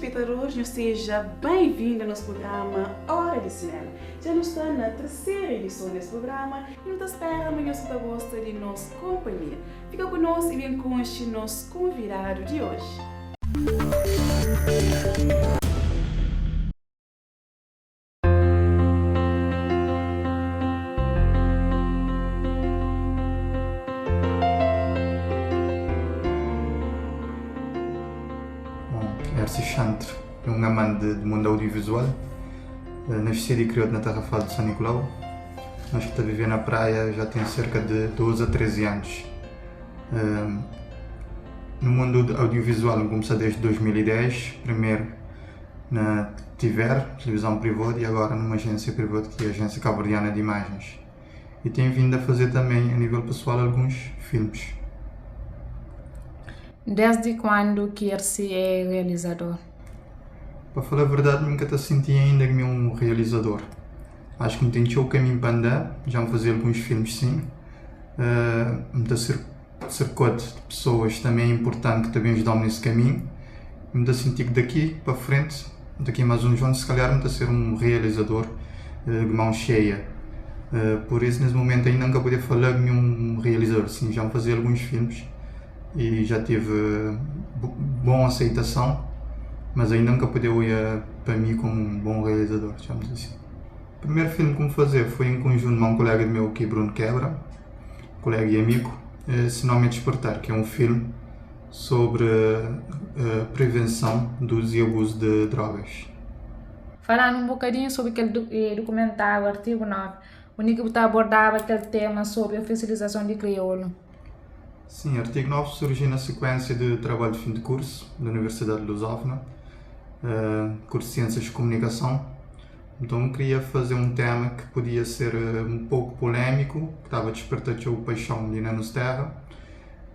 telespectadores, seja bem-vindo ao nosso programa Hora de Cinema. Já nos está na terceira edição desse programa e nos espera amanhã se você gosta de nossa companhia. Fica conosco e vem com este nosso convidado de hoje. Erci Chantre é um amante do mundo audiovisual. Nascido e criado na Terra Fala de São Nicolau, mas que está a viver na praia já tem cerca de 12 a 13 anos. No mundo audiovisual comecei desde 2010, primeiro na TIVER, televisão privada, e agora numa agência privada que é a Agência Cabo-Verdiana de Imagens. E tenho vindo a fazer também, a nível pessoal, alguns filmes. Desde quando que Erci é realizador? Para falar a verdade, nunca te senti ainda como um realizador. Acho que me tenho o caminho para andar, já me fazer alguns filmes sim. Me cercado de pessoas também importantes que também ajudam nesse caminho. Me senti que daqui para frente, daqui a mais uns anos, se calhar me ser um realizador de mão cheia. Por isso, nesse momento ainda nunca podia falar como um realizador, sim, já me fazer alguns filmes e já tive boa aceitação, mas ainda nunca podia ir para mim como um bom realizador, digamos assim. O primeiro filme que me fazer foi em conjunto com um colega meu, que é Bruno Quebra, colega e amigo, Se Não Me Despertar, que é um filme sobre prevenção do uso e abuso de drogas. Falando um bocadinho sobre aquele documentário, Artigo 9, o Nico abordava aquele tema sobre a oficialização de crioulo. Sim, Artigo 9 surgiu na sequência de trabalho de fim de curso da Universidade de Lusófona, curso de Ciências de Comunicação. Então eu queria fazer um tema que podia ser um pouco polémico, que estava a despertar a paixão de nos terra,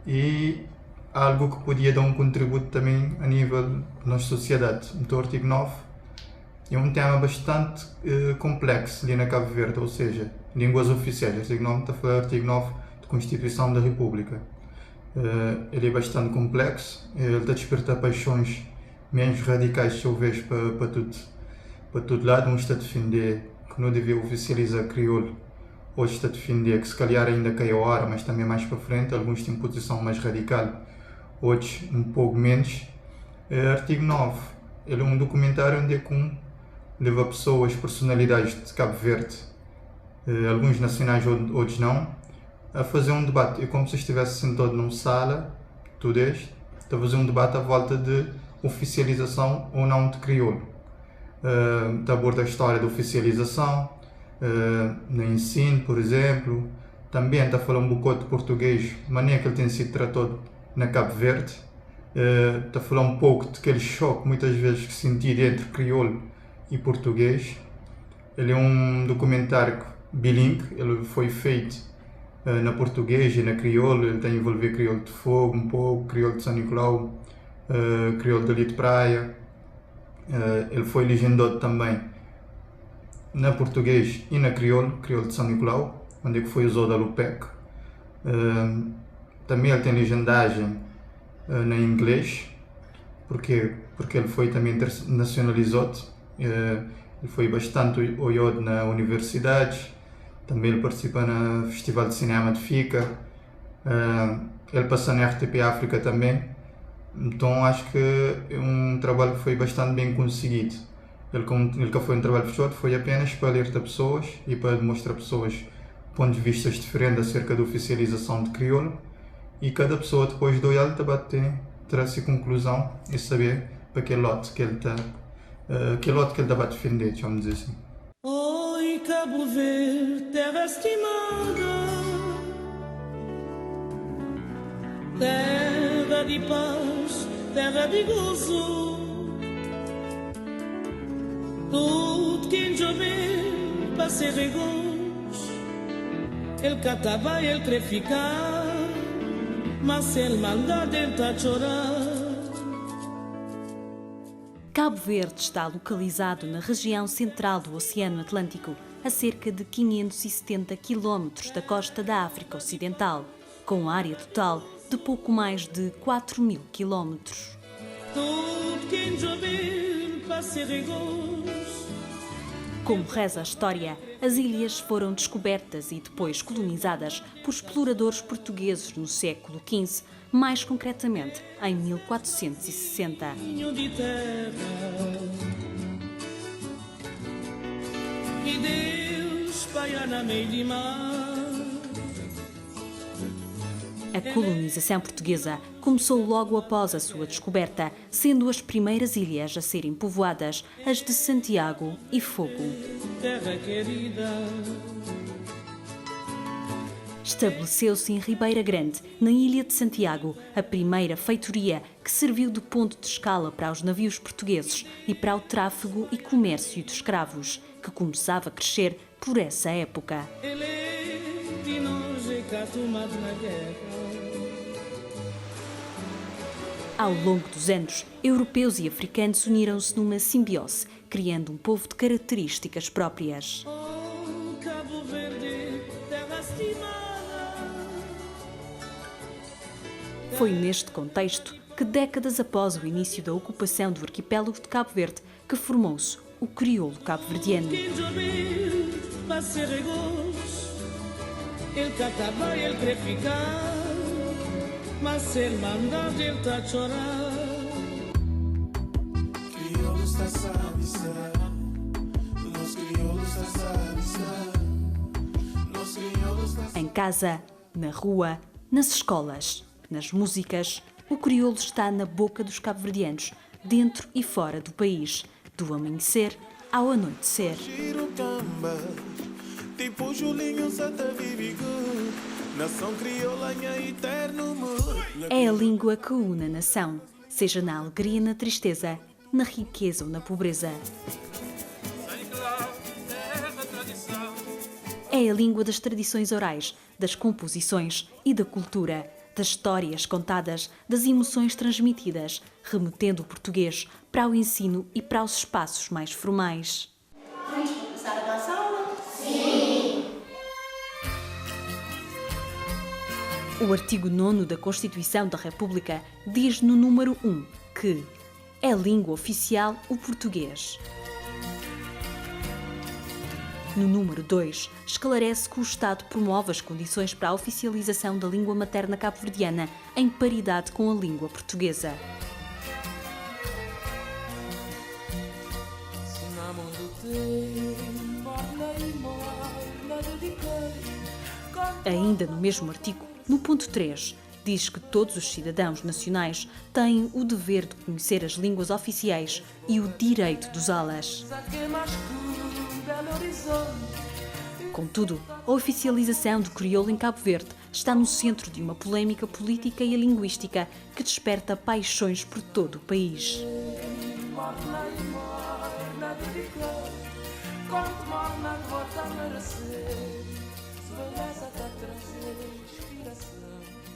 e algo que podia dar um contributo também a nível da nossa sociedade. Então o Artigo 9 é um tema bastante complexo ali na Cabo Verde, ou seja, línguas oficiais. O Artigo 9 está a falar do Artigo 9 da Constituição da República. Ele é bastante complexo, ele está a despertar paixões menos radicais, se eu vejo, para todo lado. Um está a defender que não deve oficializar crioulo, outro está a defender que se calhar ainda cai a hora, mas também mais para frente. Alguns têm posição mais radical, outros um pouco menos. Artigo 9, ele é um documentário onde leva pessoas, personalidades de Cabo Verde, alguns nacionais, outros não, a fazer um debate. É como se estivesse sentado numa sala, a fazer um debate à volta de oficialização ou não de crioulo. Aborda a história da oficialização, no ensino, por exemplo. Também está a falar um bocado de português, a maneira que ele tem sido tratado na Cabo Verde. Está a falar um pouco daquele choque, muitas vezes, que senti entre crioulo e português. Ele é um documentário bilingue, ele foi feito na português e na crioulo. Ele tem a envolver crioulo de Fogo, um pouco, crioulo de São Nicolau, crioulo dali de praia. Ele foi legendado também na português e na crioulo de São Nicolau, onde foi usado a Lupec. Também ele tem legendagem na inglês, porque ele foi também internacionalizado. Ele foi bastante olhado na universidade. Também ele participa no Festival de Cinema de Fica. Ele passa na RTP África também. Então acho que é um trabalho que foi bastante bem conseguido. Ele que foi um trabalho fechado, foi apenas para alertar pessoas e para demonstrar a pessoas pontos de vista diferentes acerca da oficialização de crioulo. E cada pessoa, depois do olhar, terá-se conclusão e saber para que lote que ele está a defender, vamos dizer assim. Oi, Cabo Verde, terra estimada, terra de paz, terra de gozo. Tudo quem jovem para ser regos, ele catava, ele quer ficar, mas ele maldade, ele está a chorar. Cabo Verde está localizado na região central do Oceano Atlântico, a cerca de 570 km da costa da África Ocidental, com área total de pouco mais de 4.000 km. Tudo quem jovem passerigos. Como reza a história, as ilhas foram descobertas e depois colonizadas por exploradores portugueses no século XV, mais concretamente em 1460. De terra. E Deus paia na meio de mar. A colonização portuguesa começou logo após a sua descoberta, sendo as primeiras ilhas a serem povoadas as de Santiago e Fogo. Terra querida. Estabeleceu-se em Ribeira Grande, na ilha de Santiago, a primeira feitoria que serviu de ponto de escala para os navios portugueses e para o tráfego e comércio de escravos, que começava a crescer por essa época. Ele de nós é catumado na guerra. Ao longo dos anos, europeus e africanos uniram-se numa simbiose, criando um povo de características próprias. Oh, Cabo Verde, terra estimada. Foi neste contexto que, décadas após o início da ocupação do arquipélago de Cabo Verde, que formou-se o crioulo cabo-verdiano. Quem chover, passerigos. Ele catava, ele quer ficar. Mas ele manda, ele tá a chorar. Crioulo está sabe estar. Nós crioulos está sabe estar. Nós crioulos está. Em casa, na rua, nas escolas, nas músicas, o crioulo está na boca dos cabo-verdianos, dentro e fora do país, do amanhecer ao anoitecer. Giro camba, tipo Julinho Santa Vivigo. Nação crioula em eterno amor. É a língua que une a nação, seja na alegria e na tristeza, na riqueza ou na pobreza. É a língua das tradições orais, das composições e da cultura, das histórias contadas, das emoções transmitidas, remetendo o português para o ensino e para os espaços mais formais. Vamos começar a canção? O artigo 9º da Constituição da República diz no número 1 que é língua oficial o português. No número 2, esclarece que o Estado promove as condições para a oficialização da língua materna cabo-verdiana em paridade com a língua portuguesa. Ainda no mesmo artigo, no ponto 3, diz que todos os cidadãos nacionais têm o dever de conhecer as línguas oficiais e o direito de usá-las. Contudo, a oficialização do crioulo em Cabo Verde está no centro de uma polémica política e linguística que desperta paixões por todo o país.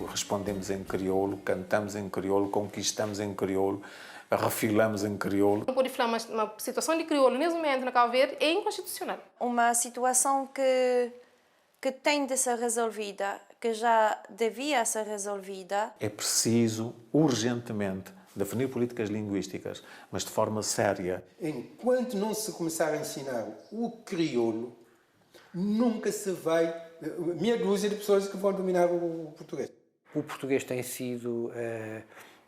Respondemos em crioulo, cantamos em crioulo, conquistamos em crioulo, refilamos em crioulo. Não pode falar, mas uma situação de crioulo nesse momento na Cabo Verde é inconstitucional. Uma situação que tem de ser resolvida, que já devia ser resolvida. É preciso, urgentemente, definir políticas linguísticas, mas de forma séria. Enquanto não se começar a ensinar o crioulo, nunca se vai... meia dúzia de pessoas que vão dominar o português. O português tem sido,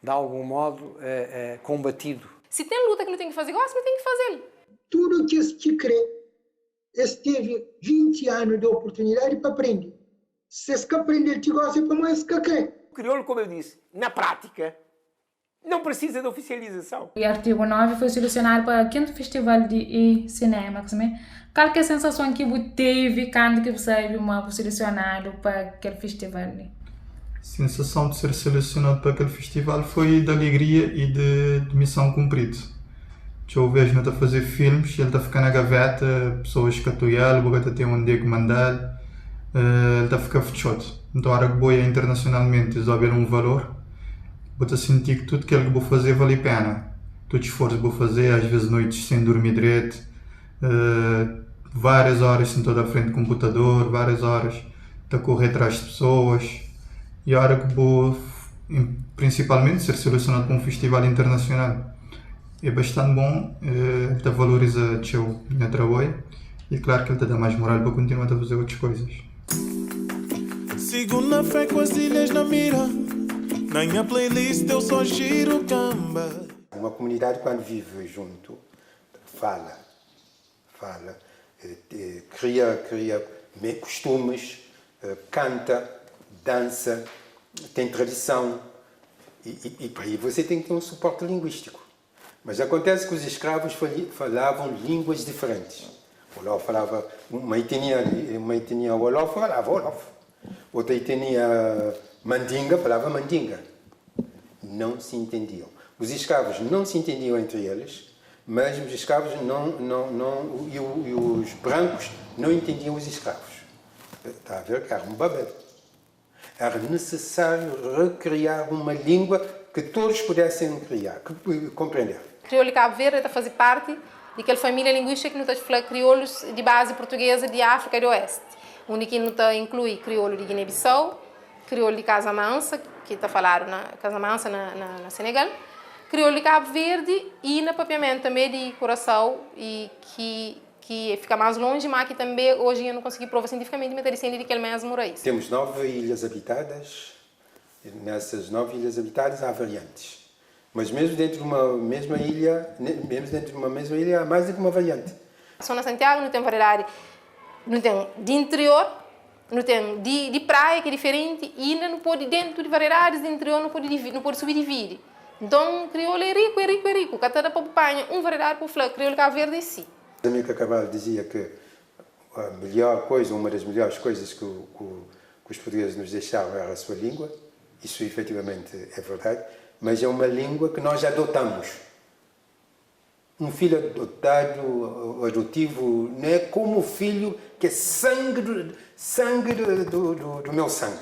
de algum modo, combatido. Se tem luta que não tem que fazer, você tem que fazer. Tudo que se crê, teve 20 anos de oportunidade para aprender. Se você aprender, te gosta, para mais que crê. O crioulo, como eu disse, na prática, não precisa de oficialização. O artigo 9 foi selecionado para o 5º Festival de Cinema. Qual que é a sensação que você teve quando que você foi selecionado para aquele festival? A sensação de ser selecionado para aquele festival foi de alegria e de missão cumprida. Eu vejo não a fazer filmes, ele está a ficar na gaveta, pessoas que atuam, ele tem um dia que mandar, ele está a ficar fechado. Então, a hora que vou internacionalmente, eles vão ver um valor, vou sentir que tudo que ele vou fazer vale a pena. Todo esforço que vou fazer, às vezes noites sem dormir direito, várias horas sentado à frente do computador, várias horas a correr atrás de pessoas. E a hora que vou, principalmente, ser selecionado para um festival internacional, é bastante bom, ele valoriza o meu trabalho e claro que ele te dá mais moral para continuar a fazer outras coisas. Sigo na fé com as ilhas na mira, na minha playlist eu só giro camba. Uma comunidade quando vive junto, fala, cria costumes, canta, dança, tem tradição e para aí você tem que ter um suporte linguístico. Mas acontece que os escravos falavam línguas diferentes. O Wolof falava, uma etnia Wolof falava Wolof, outra etnia Mandinga falava Mandinga. Não se entendiam. Os escravos não se entendiam entre eles, mas os escravos e os brancos não entendiam os escravos. Está a ver que era um Babel. Era necessário recriar uma língua que todos pudessem compreender. Crioulo Cabo Verde está a fazer parte daquela família linguística que não está a crioulos de base portuguesa de África e do Oeste, onde não está inclui crioulo de Guiné-Bissau, crioulo de Casamance, que está a falar na Casamance na Senegal, crioulo de Cabo Verde e na propriamente também de Curaçao e que fica mais longe, mas que também hoje eu não consegui provar cientificamente, mas está de aquele mesmo raiz. Temos 9 ilhas habitadas, nessas 9 ilhas habitadas há variantes. Mas mesmo dentro de uma mesma ilha, há mais do que uma variante. Só na Santiago não tem variedade, não tem de interior, não tem de praia que é diferente e ainda não pode dentro de variedades de interior não pode subdividir. Então, crioulo é rico. Cada papanha, variedade para o flor, crioulo Cabo Verde é sim. A Mica Cabral dizia que a melhor coisa, uma das melhores coisas que os portugueses nos deixaram era a sua língua. Isso efetivamente é verdade, mas é uma língua que nós adotamos. Um filho adotivo não é como o filho que é sangue do meu sangue.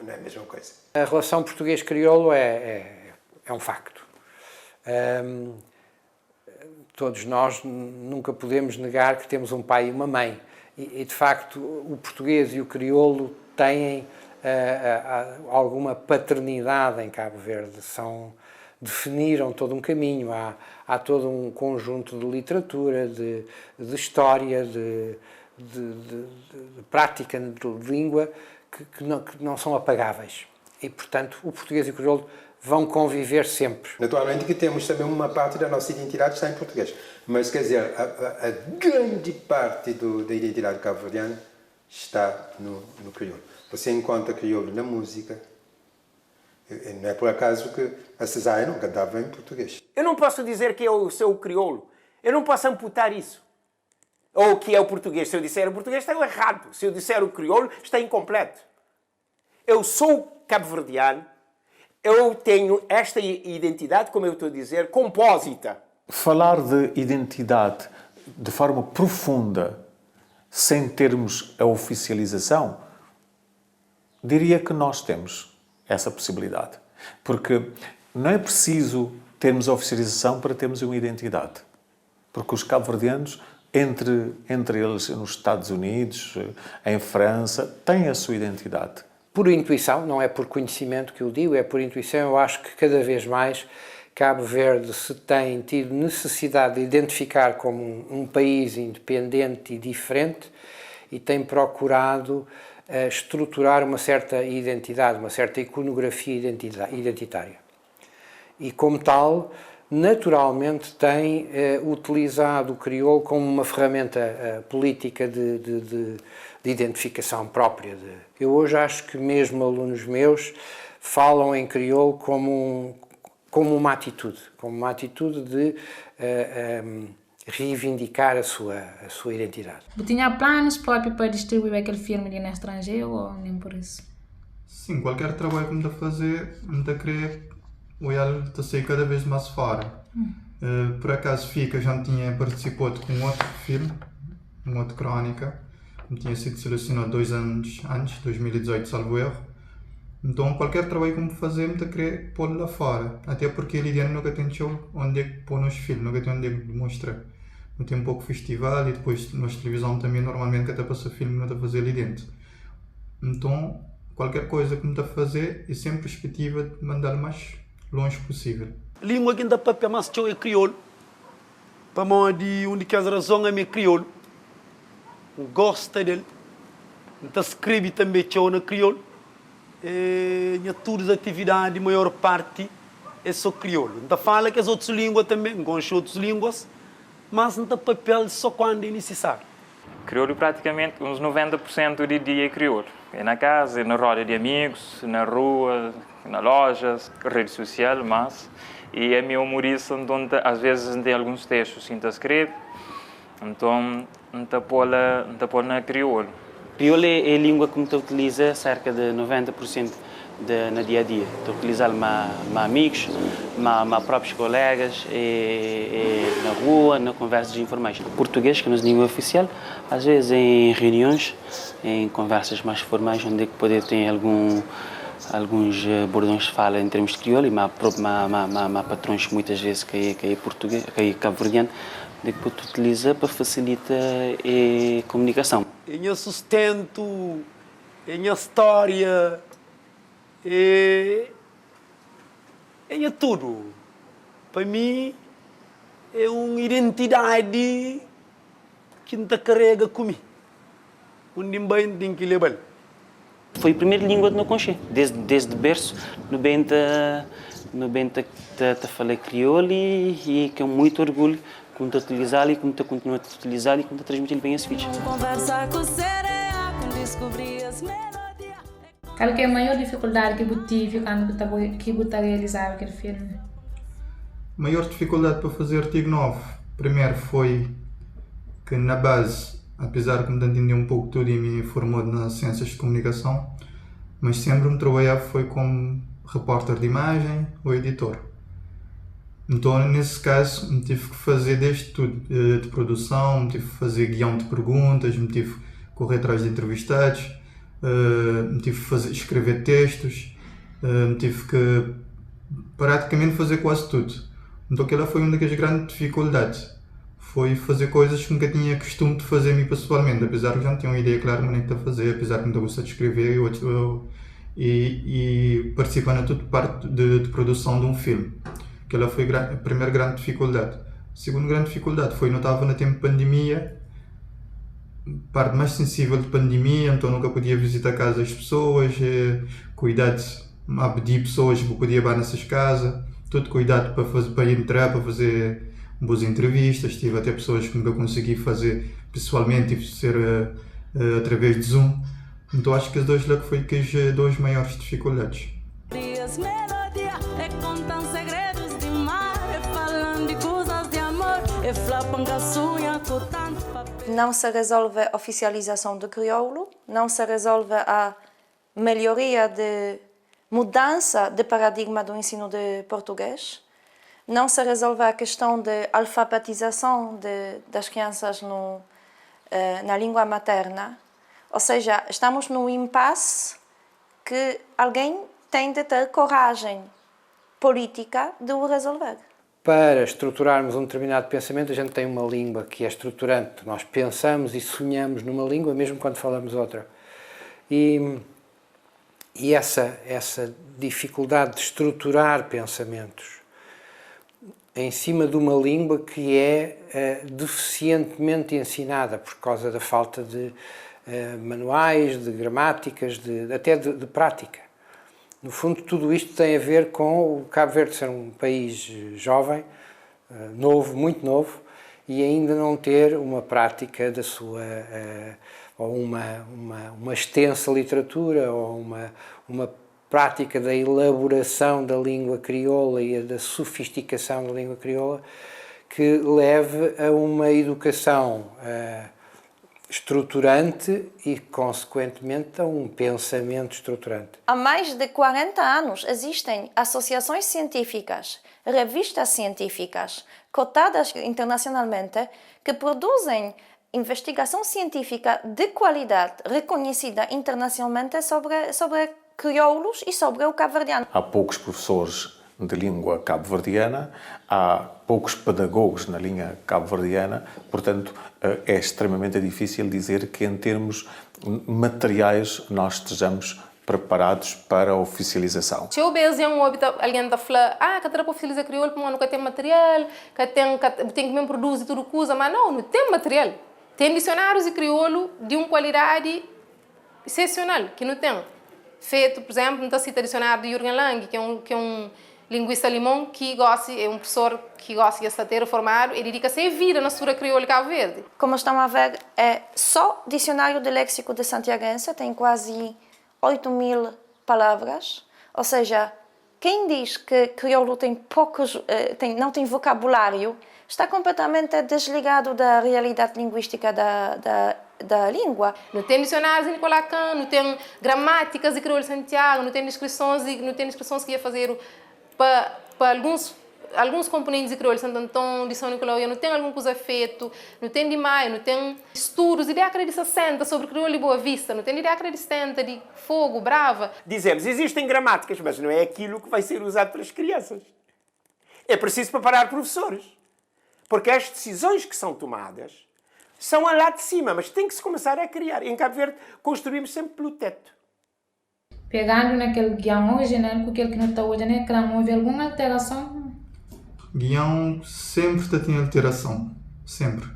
Não é a mesma coisa. A relação português-crioulo é um facto. Todos nós nunca podemos negar que temos um pai e uma mãe. E de facto, o português e o crioulo têm alguma paternidade em Cabo Verde. Definiram todo um caminho. Há todo um conjunto de literatura, de história, de prática de língua que não são apagáveis. E, portanto, o português e o crioulo vão conviver sempre. Naturalmente que temos também uma parte da nossa identidade que está em português, mas quer dizer, a grande parte da identidade cabo-verdiana está no crioulo. Você encontra crioulo na música, não é por acaso que a Cesária não cantava em português. Eu não posso dizer que eu sou o crioulo, eu não posso amputar isso. Ou que é o português. Se eu disser o português, está errado. Se eu disser o crioulo, está incompleto. Eu sou cabo-verdiano, eu tenho esta identidade, como eu estou a dizer, compósita. Falar de identidade de forma profunda, sem termos a oficialização, diria que nós temos essa possibilidade. Porque não é preciso termos a oficialização para termos uma identidade. Porque os cabo-verdianos, entre eles nos Estados Unidos, em França, têm a sua identidade. Por intuição, não é por conhecimento que eu digo, é por intuição. Eu acho que cada vez mais Cabo Verde se tem tido necessidade de identificar como um país independente e diferente e tem procurado estruturar uma certa identidade, uma certa iconografia identitária. E como tal, naturalmente tem utilizado o crioulo como uma ferramenta política de identificação própria. Eu hoje acho que mesmo alunos meus falam em crioulo como uma atitude de reivindicar a sua identidade. Você tinha planos próprios para distribuir aquele filme ali no estrangeiro ou nem por isso? Sim, qualquer trabalho que me dá fazer, me dá querer olhar a sair cada vez mais fora. Por acaso FICA já tinha participado com outro filme, uma outra crónica, me tinha sido selecionado 2 anos antes, 2018, salvo erro. Então qualquer trabalho que me fazer, me dá querer pôr lá fora. Até porque ele nunca tem show onde é que pôr nos filmes, nunca tem onde é que demonstrar. Não tem um pouco festival e depois na televisão também normalmente que até passa filme não dá fazer ali dentro. Então qualquer coisa que me dá fazer é sempre perspectiva de mandar o mais longe possível. Língua que ainda papel mais é crioulo. para onde única razão é meu crioulo. Gosta dele. Então escreve também tchau na crioulo. E todas as atividades, a maior parte, é só crioulo. Então fala que as outras línguas também, gosta de outras línguas, mas não tem papel só quando é necessário. Crioulo praticamente uns 90% do dia é crioulo. É na casa, é na roda de amigos, na rua, nas lojas, rede social, mas... E é meu humorista, onde às vezes tem alguns textos que eu escrevo, então não pôr na crioulo. Crioulo é a língua que eu utilizo cerca de 90% no dia a dia. Estou a utilizá-lo com amigos, com próprios colegas, na rua, na conversas informais. Português, que é a nossa língua oficial, às vezes em reuniões, em conversas mais formais, onde é que poder ter alguns bordões que falam em termos de crioulo, e há patrões muitas vezes que é português, que é cabo-verdiano, que pode utilizar para facilitar a comunicação. Em sustento, em história, em tudo. Para mim, é uma identidade que não carrega comigo. Onde bem tem que levar. Foi a primeira língua que eu conheci, desde berço, no bem falei crioulo e com muito orgulho como estou a utilizá-lo e como estou a continuar a utilizá-lo e como estou a transmitir bem esse vídeo. Qual que é a maior dificuldade que você tive quando você realizava aquele filme? A maior dificuldade para fazer artigo novo, primeiro foi que na base, apesar de me entender um pouco tudo e me formou nas ciências de comunicação, mas sempre me trabalhava foi como repórter de imagem ou editor. Então, nesse caso, me tive que fazer desde tudo, de produção, me tive que fazer guião de perguntas, me tive que correr atrás de entrevistados, me tive que escrever textos, me tive que praticamente fazer quase tudo. Então, aquela foi uma das grandes dificuldades. Foi fazer coisas que nunca tinha costume de fazer a mim pessoalmente, apesar de eu já não tinha uma ideia clara de fazer, apesar de me gostar de escrever e participar na tudo parte de produção de um filme. Aquela foi a primeira grande dificuldade. A segunda grande dificuldade foi que eu estava no tempo de pandemia, parte mais sensível de pandemia, então nunca podia visitar a casa das pessoas, cuidado a pedir pessoas que podia ir nessas casas, todo cuidado para entrar, para fazer boas entrevistas, tive até pessoas que nunca consegui fazer pessoalmente, tive de ser através de Zoom. Então acho que as duas lá foi que as duas maiores dificuldades. Não se resolve a oficialização do crioulo, não se resolve a melhoria de mudança de paradigma do ensino de português, não se resolve a questão de alfabetização das crianças na língua materna. Ou seja, estamos num impasse que alguém tem de ter coragem política de o resolver. Para estruturarmos um determinado pensamento, a gente tem uma língua que é estruturante. Nós pensamos e sonhamos numa língua, mesmo quando falamos outra. E essa dificuldade de estruturar pensamentos em cima de uma língua que é deficientemente ensinada por causa da falta de manuais, de gramáticas, até de prática. No fundo, tudo isto tem a ver com o Cabo Verde ser um país jovem, novo, muito novo, e ainda não ter uma prática da sua, ou uma extensa literatura, ou uma prática da elaboração da língua crioula e da sofisticação da língua crioula que leve a uma educação estruturante e, consequentemente, a um pensamento estruturante. Há mais de 40 anos existem associações científicas, revistas científicas, cotadas internacionalmente, que produzem investigação científica de qualidade, reconhecida internacionalmente sobre crioulos e sobre o cabo-verdiano. Há poucos professores de língua cabo-verdiana, há poucos pedagogos na língua cabo-verdiana, portanto, é extremamente difícil dizer que em termos materiais nós estejamos preparados para a oficialização. Se eu vejo alguém está falando, que para oficializar crioulo, porque nunca tem material, que tem que mesmo produzir tudo coisa, mas não tem material. Tem dicionários de crioulo de uma qualidade excepcional, que não tem. Feito, por exemplo, não está cita dicionário de Jürgen Lang, que é um linguista alemão que é um professor que gosta de estar formado e dedica-se a vida na sua crioula de Cabo Verde. Como estão a ver, é só dicionário de léxico de Santiaguense, tem quase 8.000 palavras, ou seja, quem diz que crioulo tem não tem vocabulário, está completamente desligado da realidade linguística da língua. Não tem dicionários de Nicolau Kahn, não tem gramáticas de crioulo de Santiago, não tem descrições que ia fazer para alguns componentes de crioulo de Santo Antão, de São Nicolau, não tem alguma coisa feito, não tem de maio, não tem estudos de década de 60 sobre crioulo de Boa Vista, não tem de década de 70 de Fogo, Brava. Dizemos, existem gramáticas, mas não é aquilo que vai ser usado pelas crianças. É preciso preparar professores, porque as decisões que são tomadas são lá de cima, mas tem que se começar a criar. Em Cabo Verde, construímos sempre pelo teto. Pegando naquele guião original, com aquele que não está hoje, né? Houve alguma alteração? Guião sempre tem alteração. Sempre.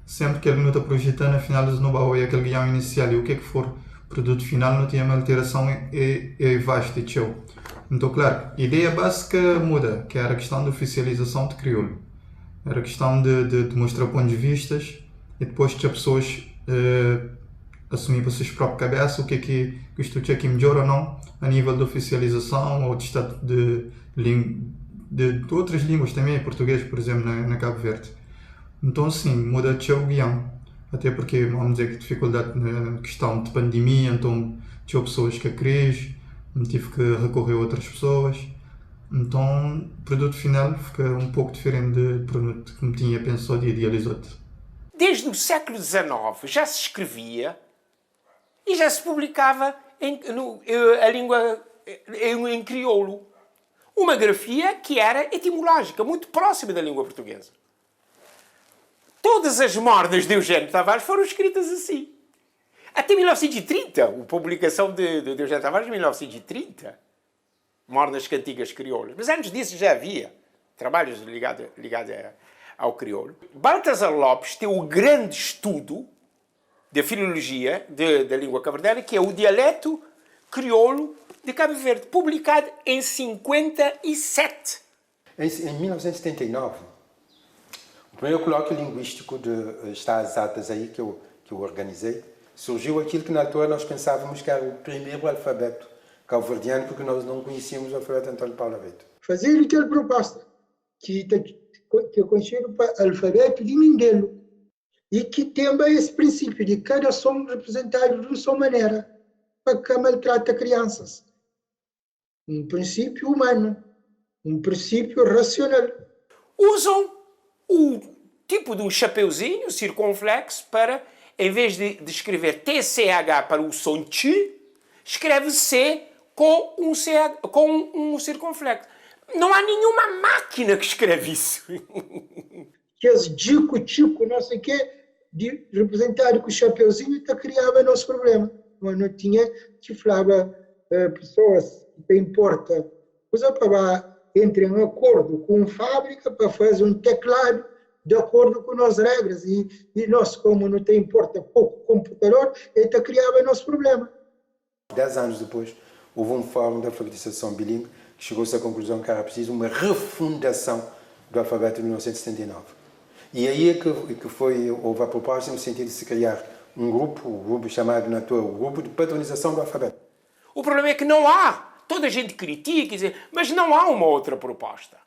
Sempre que ele não está projetando, afinal, não vai aquele guião inicial. E o que for produto final, não tem uma alteração é vasto e tchau. Então, claro, a ideia básica muda, que era a questão da oficialização de crioulo. Era a questão de mostrar pontos de vista e depois que as pessoas assumir para suas próprias cabeças o que isto tinha que melhor ou não a nível de oficialização ou de estado de outras línguas também, português, por exemplo, na Cabo Verde. Então, sim, muda o guião. Até porque, vamos dizer que dificuldade na questão de pandemia, então tinha pessoas que a crise, tive que recorrer a outras pessoas. Então, o produto final fica um pouco diferente do produto que me tinha pensado e idealizado. Desde o século XIX já se escrevia e já se publicava a língua em crioulo. Uma grafia que era etimológica, muito próxima da língua portuguesa. Todas as mordas de Eugênio Tavares foram escritas assim. Até 1930, a publicação de Eugênio Tavares, em 1930, mordas cantigas crioulas. Mas antes disso já havia trabalhos ligados ao crioulo. Baltasar Lopes tem o grande estudo de filologia da língua cabo-verdiana, que é o dialeto crioulo de Cabo Verde, publicado em 57. Em 1979, o primeiro colóquio linguístico está às atas aí que eu organizei, surgiu aquilo que na altura nós pensávamos que era o primeiro alfabeto cabo-verdiano, porque nós não conhecíamos o alfabeto António Paulo Aveiro. Fazer aquela proposta que é conhecido para alfabeto de Mindelo e que tem bem esse princípio de cada som representado de uma só maneira para que maltrata crianças. Um princípio humano, um princípio racional. Usam o tipo de um chapeuzinho circunflexo para, em vez de escrever TCH para o som T, escreve C com um circunflexo. Não há nenhuma máquina que escreve isso. Que as dico, não sei o quê, de representar com o chapeuzinho, criava nosso problema. Mas não tinha que falava pessoas que importa, coisa para entrar em acordo com a fábrica para fazer um teclado de acordo com as regras. E nós, como não tem importa pouco computador, então criava nosso problema. 10 anos depois, houve um fórum de alfabetização bilíngue que chegou-se à conclusão que era preciso uma refundação do alfabeto de 1979. E aí é que houve a proposta no sentido de se criar um grupo chamado na toa, o grupo de padronização do alfabeto. O problema é que não há. Toda a gente critica, mas não há uma outra proposta.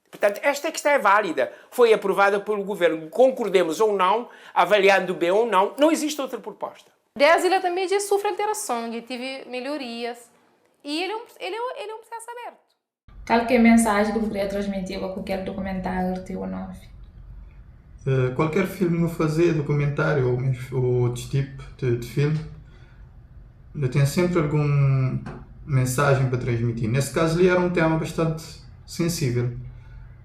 Portanto, esta questão é válida. Foi aprovada pelo governo. Concordemos ou não, avaliando bem ou não, não existe outra proposta. Desde ele também já sofre alteração, já tive melhorias. E ele é um processo aberto. Qual que é a mensagem que eu queria transmitir com qualquer documentário ou não? Qualquer filme que eu fazer, documentário ou outro tipo de filme, eu tenho sempre alguma mensagem para transmitir. Nesse caso ali era um tema bastante sensível.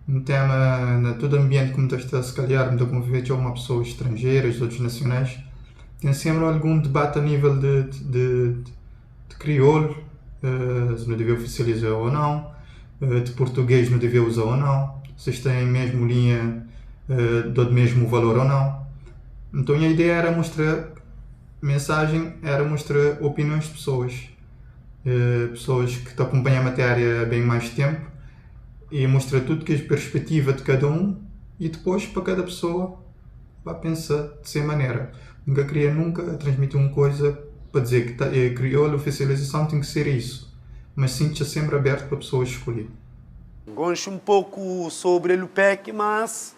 Um tema, na todo ambiente como está se calhar, me conviver com uma pessoa estrangeira, de outros nacionais, tem sempre algum debate a nível de crioulo, se não devia oficializar ou não, de português não devia usar ou não, se eles têm mesmo linha do mesmo valor ou não. Então a ideia era mostrar, a mensagem era mostrar opiniões de pessoas, pessoas que te acompanham a matéria há bem mais tempo, e mostrar tudo que é a perspectiva de cada um, e depois para cada pessoa vai pensar de sua maneira. Nunca queria transmitir uma coisa para dizer que crioulo, oficialização tem que ser isso, mas sinto-se sempre aberto para pessoas escolher. Gosto um pouco sobre o PEC, mas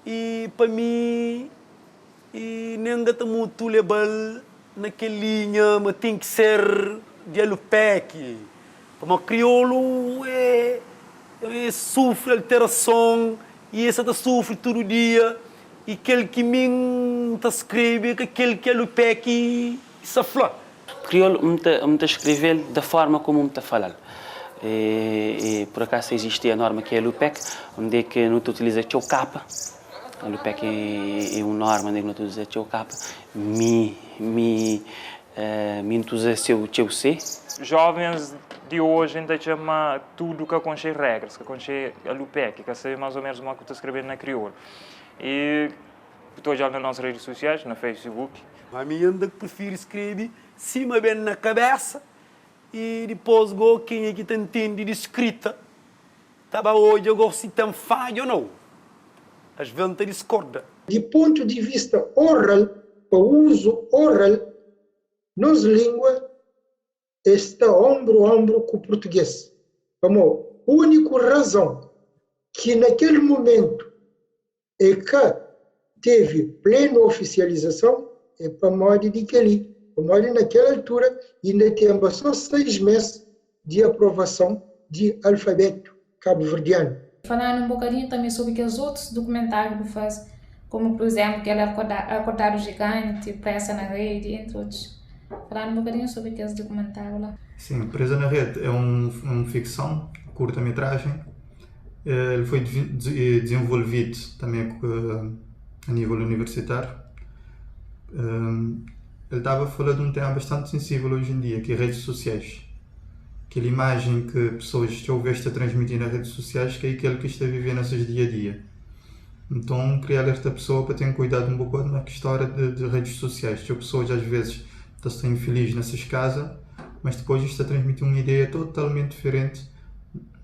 e para mim e nem está muito legal naquela linha, mas tem que ser de PEC. Como crioulo sofre alteração e essa sofre todo dia, e aquele que me escreve que aquele que é PEC se fala. Crioulo me escrever da forma como me está falando. E por acaso existe a norma que é a LUPEC, onde é que não utiliza o capa. A LUPEC é uma norma onde não utiliza o capa. Me usa o C. Jovens de hoje ainda chamam tudo que acontece regras, que acontece a LUPEC, que é mais ou menos o que está escrevendo na crioulo. E estou já nas nossas redes sociais, no Facebook. A mim ainda prefiro escrever cima bem na cabeça, e depois quem é que te entende de escrita. Tava hoje eu gosto de ter falho ou não. Às vezes discorda. De ponto de vista oral, para o uso oral, nossa língua está ombro a ombro com o português. Como a única razão que naquele momento é que teve plena oficialização é para modo de que ali. Mas naquela altura ainda temos só 6 meses de aprovação de alfabeto cabo-verdiano. Falando um bocadinho também sobre que os outros documentários que faz, como por exemplo aquele Acordar o Gigante, Presa na Rede, entre outros. Falando um bocadinho sobre aqueles documentários lá. Sim, Presa na Rede é uma ficção, curta-metragem. Ele foi desenvolvido também a nível universitário. Ele estava a falar de um tema bastante sensível hoje em dia, que é redes sociais. Aquela imagem que pessoas já ouveste a transmitir nas redes sociais, que é aquele que está a viver nesses dia a dia. Então, queria alertar a pessoa para ter cuidado um pouco na história de redes sociais. As pessoas às vezes estão infelizes nessas casas, mas depois está a transmitir uma ideia totalmente diferente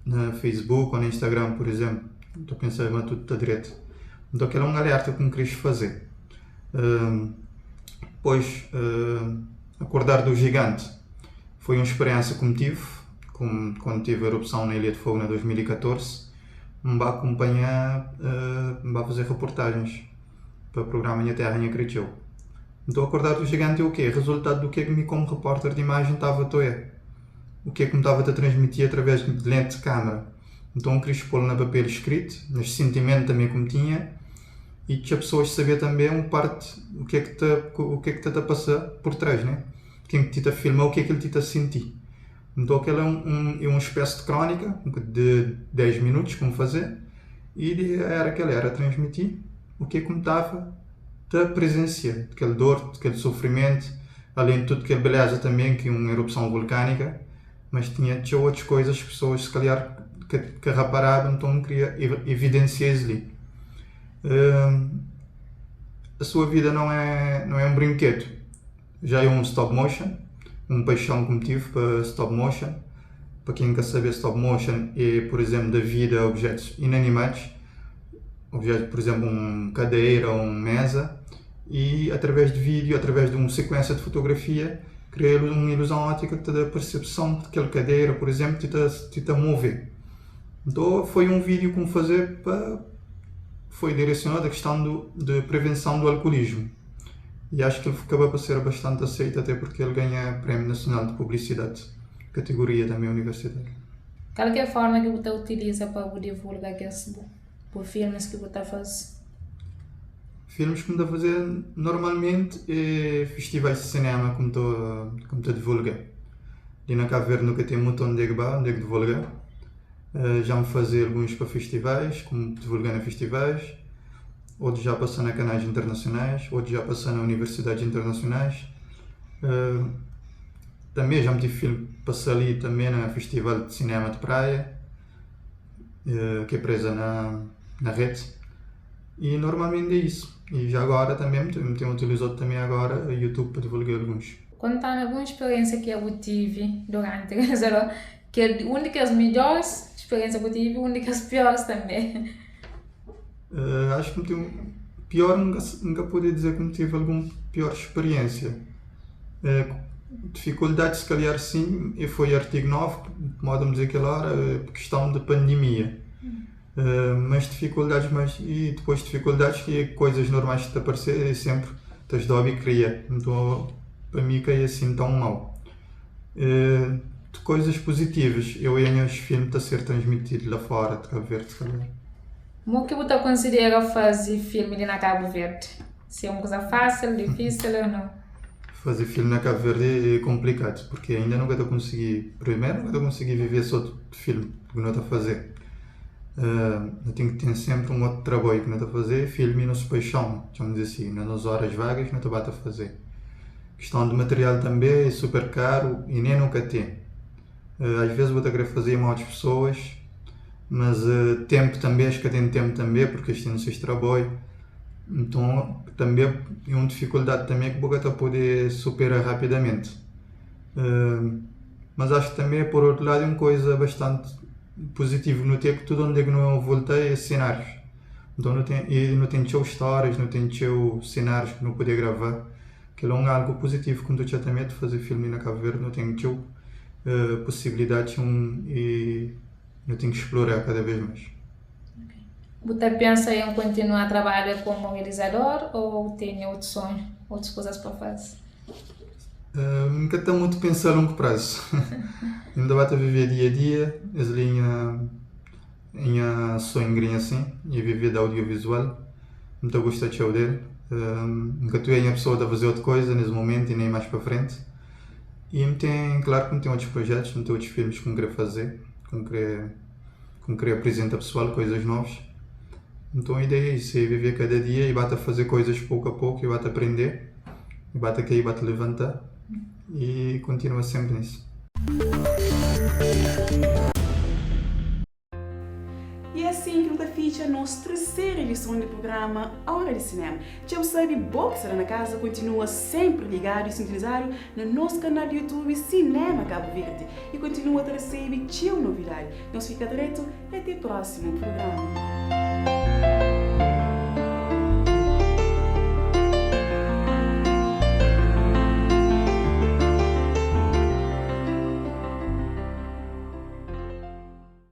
na Facebook ou no Instagram, por exemplo. Estou a pensar, mas tudo está direto. Então, aquele é um alerta que me queres fazer. Depois, Acordar do Gigante foi uma experiência que tive, quando tive a erupção na Ilha de Fogo em 2014. Me vai acompanhar, me vai fazer reportagens para o programa Minha Terra em Acrediteu. Então, Acordar do Gigante é o quê? Resultado do que é que me, como repórter de imagem, estava a toer. O que é que me estava a transmitir através de lente de câmara. Então, eu queria pô-lo na papel escrito, neste sentimento também como tinha, e que as pessoas sabiam também uma parte, o que é que está a passar por trás, né? Quem que te está a filmar, o que é que ele te está a sentir. Então aquela é uma espécie de crónica de 10 minutos, como fazer, e era transmitir o que é que me estava a presenciar, aquela dor, aquele sofrimento, além de tudo aquela beleza também, que é uma erupção vulcânica, mas tinha outras coisas, pessoas se calhar que reparavam, então não queria evidenciar isso ali. A sua vida não é um brinquedo, já é um stop motion, uma paixão que me tive para stop motion. Para quem quer saber, stop motion é, por exemplo, da vida a objetos inanimados, objetos, por exemplo, uma cadeira ou uma mesa, e através de vídeo, através de uma sequência de fotografia, criar uma ilusão óptica que te dá a percepção de que aquela cadeira, por exemplo, te está a mover. Então foi um vídeo como fazer foi direcionado à questão de prevenção do alcoolismo. E acho que ele acaba por ser bastante aceito, até porque ele ganha Prémio Nacional de Publicidade, categoria também universitária. Qual é a forma que você utiliza para divulgar aqueles filmes que você faz? Filmes que me dá a fazer normalmente é festivais de cinema, como estou a divulgar. E na Cabo Verde nunca tem muito onde divulgar. Já me fazer alguns para festivais, como divulgar em festivais, outros já passar na canais internacionais, outros já passar na universidades internacionais. também já meti filme, passei ali também no Festival de Cinema de Praia, que é presa na rede, e normalmente é isso. E já agora também me tenho utilizado também agora o YouTube para divulgar alguns. Contar alguma experiência que eu tive durante a que é uma das melhores experiências que eu tive, uma das piores também. Acho que não tenho pior, nunca podia dizer que não tive alguma pior experiência. Dificuldade, se calhar sim, e foi artigo 9, modo dizer aquela hora, questão de pandemia. Mas dificuldades, e depois dificuldades que é coisas normais que te aparecer, sempre tens de hobby cria. Então, para mim, que é assim tão mal. De coisas positivas, eu ia os filmes a ser transmitido lá fora de Cabo Verde, se calhar. O que você considera fazer filme na Cabo Verde? Se é uma coisa fácil, difícil ou não? Fazer filme na Cabo Verde é complicado, porque ainda nunca estou a conseguir, primeiro nunca estou a conseguir viver só de filme, que não estou a fazer. Eu tenho que ter sempre um outro trabalho que não estou a fazer, filme e não se paixão, vamos dizer assim, nas horas vagas não estou a fazer. Questão de material também é super caro e nem nunca tem. Às vezes vou querer fazer com outras pessoas, mas tempo também, acho que tem tempo também, porque este não se trabalho. Então também é uma dificuldade também que vou poder superar rapidamente. Mas acho que também, por outro lado, é uma coisa bastante positiva no tempo, tudo onde é que não voltei é cenários. Então não tem show stories, não tem show cenários que não poder gravar. Que é algo positivo quando eu também de fazer filme na Cabo Verde, não tenho show possibilidades e eu tenho que explorar cada vez mais. Você pensa em continuar a trabalhar como realizador ou tem outros sonhos, outras coisas para fazer? Nunca estou muito a pensar a longo prazo. Ainda vai viver dia a dia, as linhas em sonho assim, e viver de audiovisual. Muito gosto de dele. Nunca estou a pessoa a fazer outra coisa nesse momento e nem mais para frente. E claro que me tem outros projetos, me tem outros filmes que me quero fazer, que me quero apresentar pessoal, coisas novas. Então a ideia é isso, é viver cada dia e bate a fazer coisas pouco a pouco e bate a aprender, e bate a cair, bate a levantar e continua sempre nisso. E assim que ficha a nossa terceira edição do programa Hora de Cinema. Já sabe, Boxer na casa continua sempre ligado e sintonizado no nosso canal de YouTube Cinema Cabo Verde e continua a receber novidade. Não se fica direito e até o próximo programa.